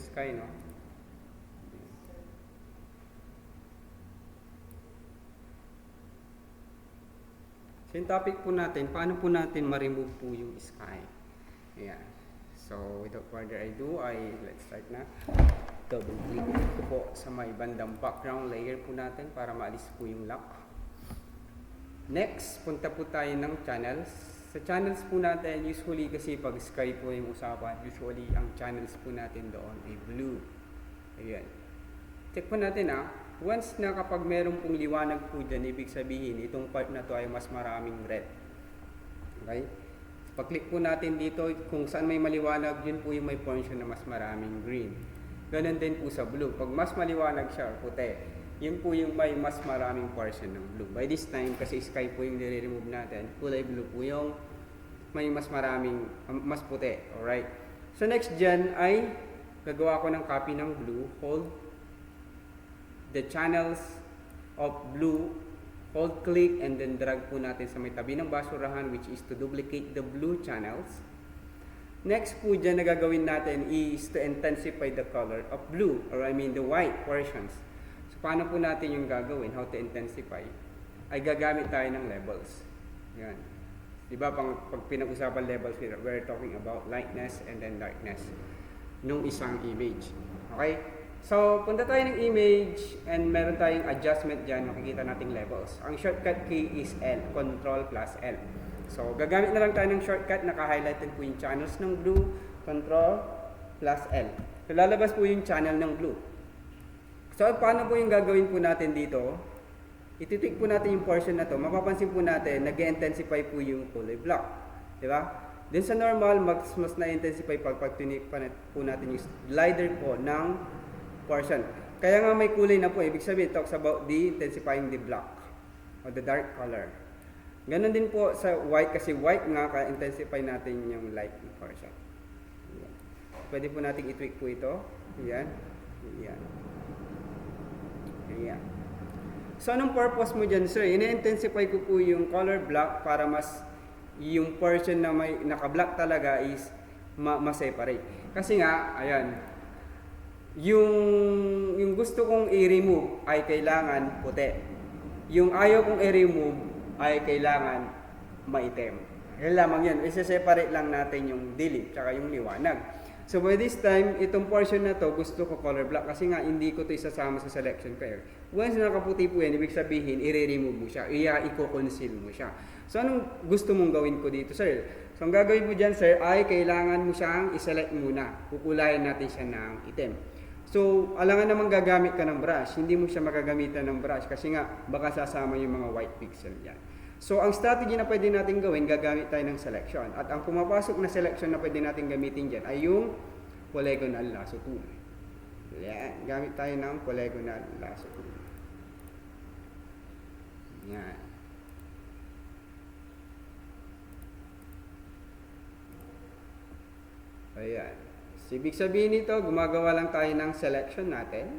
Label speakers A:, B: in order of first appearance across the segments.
A: sky, no? So yung topic po natin, paano po natin ma-remove po yung sky? Ayan. So without further ado, let's start na. Double click ko po sa may bandang background layer po natin para maalis po yung lock. Next, punta po tayo ng channels. Sa channels po natin, usually kasi pag sky po yung usapan, usually ang channels po natin doon ay blue. Ayan. Check po natin once na kapag meron pong liwanag po dyan, ibig sabihin itong part na to ay mas maraming red. Okay? Pag-click po natin dito, kung saan may maliwanag, yun po yung may portion na mas maraming green. Ganon din po sa blue. Pag mas maliwanag siya, puti, yun po yung may mas maraming portion ng blue. By this time, kasi sky po yung nire-remove natin, kulay blue po yung may mas maraming, mas puti. Alright? So next dyan ay gagawa ko ng copy ng blue. Hold the channels of blue, hold click, and then drag po natin sa may tabi ng basurahan, which is to duplicate the blue channels. Next po dyan na gagawin natin is to intensify the color of blue, or I mean the white portions. So paano po natin yung gagawin, how to intensify? Ay gagamit tayo ng levels. Yan. Diba pag pinag-usapan levels, we're talking about lightness and then darkness nung isang image. Okay? So, punta tayo ng image and meron tayong adjustment dyan, makikita nating levels. Ang shortcut key is L, Control plus L. So, gagamit na lang tayo ng shortcut, naka-highlight din po yung channels ng blue, Control plus L. So, lalabas po yung channel ng blue. So, paano po yung gagawin po natin dito? Ititik po natin yung portion na to, mapapansin po natin, nag-intensify po yung color block. Diba? Then sa normal, mas na-intensify pag tinik po natin yung slider po ng portion. Kaya nga may kulay na po, ibig sabihin, talks about the intensifying the black or the dark color. Ganon din po sa white, kasi white nga, kaya intensify natin yung light portion. Ayan. Pwede po natin i-tweak po ito. Ayan. Ayan. Ayan. So, anong purpose mo dyan, sir? Ina-intensify ko po yung color black para mas yung portion na may naka-black talaga is ma-separate. Kasi nga, ayan, yung gusto kong i-remove ay kailangan puti. Yung ayaw kong i-remove ay kailangan maitim. Yan lamang yan. Isa-separate lang natin yung dilim tsaka yung liwanag. So by this time, itong portion na to gusto ko color black kasi nga hindi ko to isasama sa selection pair. Once na nakaputi po yan, ibig sabihin i-remove mo siya, i-conceal mo siya. So anong gusto mong gawin ko dito, sir? So ang gagawin mo dyan, sir, ay kailangan mo siyang i-select muna. Kukulayan natin siya ng itim. So, alangan naman gagamit ka ng brush. Hindi mo siya makagamitan ng brush kasi nga baka sasama yung mga white pixel yan. So, ang strategy na pwede natin gawin, gagamit tayo ng selection. At ang pumapasok na selection na pwede natin gamitin dyan ay yung polygonal lasso tool. Yan. Gamit tayo ng polygonal lasso tool. Yan. Ayan. Ibig sabihin nito, gumagawa lang tayo ng selection natin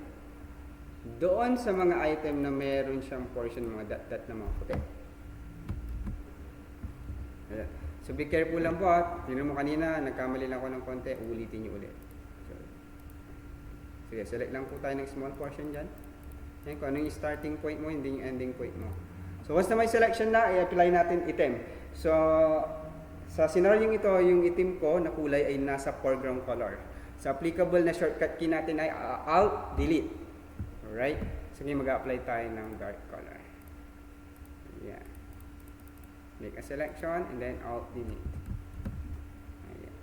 A: doon sa mga item na meron siyang portion, mga dot-dot na mga puti. So be careful lang po Tingnan mo kanina, nagkamali lang ako ng konti, ulitin nyo ulit. So, sige, select lang po tayo ng small portion dyan. Yan, kung ano yung starting point mo, hindi yung ending point mo. So once na may selection na, i-apply natin item. So, sa scenario ito, yung itim ko na kulay ay nasa foreground color. Sa applicable na shortcut key natin ay Alt, Delete. Alright? So, ngayon mag-apply tayo ng dark color. Ayan. Make a selection and then Alt, Delete. Ayan.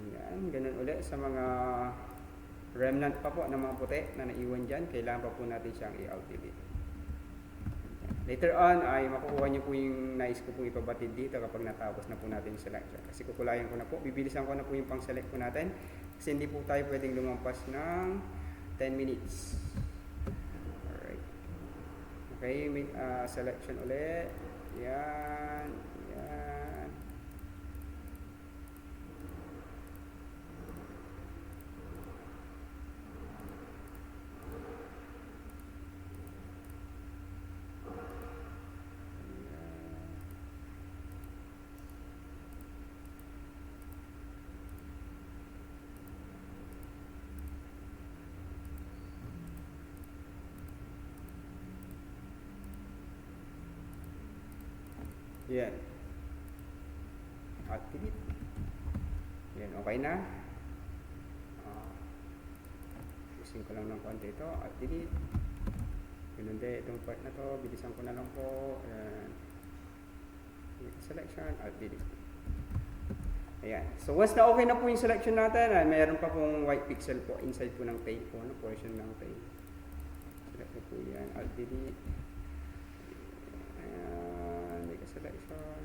A: Ayan. Ganun ulit sa mga remnant pa po ng mga puti na naiwan dyan. Kailangan pa po natin siyang i-Alt, Delete. Later on ay makukuha niyo po yung nais ko pong ipabatid dito kapag natapos na po natin yung selection. Kasi kukulayan ko na po, bibilisan ko na po yung pang-select po natin. Kasi hindi po tayo pwedeng lumampas ng 10 minutes. Alright. Okay, make selection ulit. Yan. Yan. Yan. Alt delete. Yan, okay na. Pusin ko lang ng konti ito. Alt delete. Ganun din, itong part na to, bilisan ko na lang po. Ayan. Selection, alt delete. Ayan. So once na okay na po yung selection natin, mayroon pa pong white pixel po inside po ng tape po, no? Portion ng tape. Select na po yan, alt delete. Ayan, make a selection.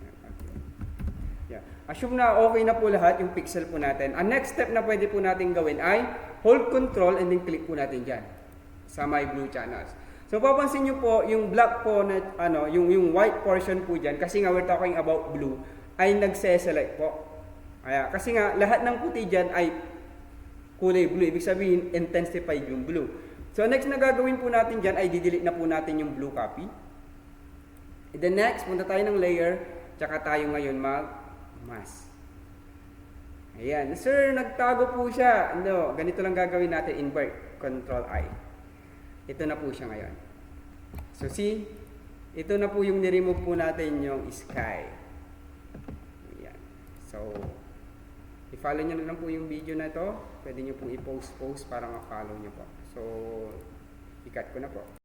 A: Ayan, alt delete. Yeah. Assume na okay na po lahat yung pixel po natin. Ang next step na pwede po natin gawin ay hold control and then click po natin dyan sa my blue channels. So papansin nyo po yung black po na yung white portion po dyan, kasi nga we're talking about blue, ay nagse-select po. Kaya kasi nga lahat ng puti dyan ay kulay blue, ibig sabihin intensified yung blue. So next na gagawin po natin dyan ay didelete na po natin yung blue copy. And then next, punta tayo ng layer, tsaka tayo ngayon mag-mask. Ayan. Sir, nagtago po siya. No, ganito lang gagawin natin, invert, Control I. Ito na po siya ngayon. So see, ito na po yung niremove po natin yung sky. Ayan. So, i-follow nyo na lang po yung video na to. Pwede nyo pong i-post para ma-follow nyo po. So, i-cut ko na po.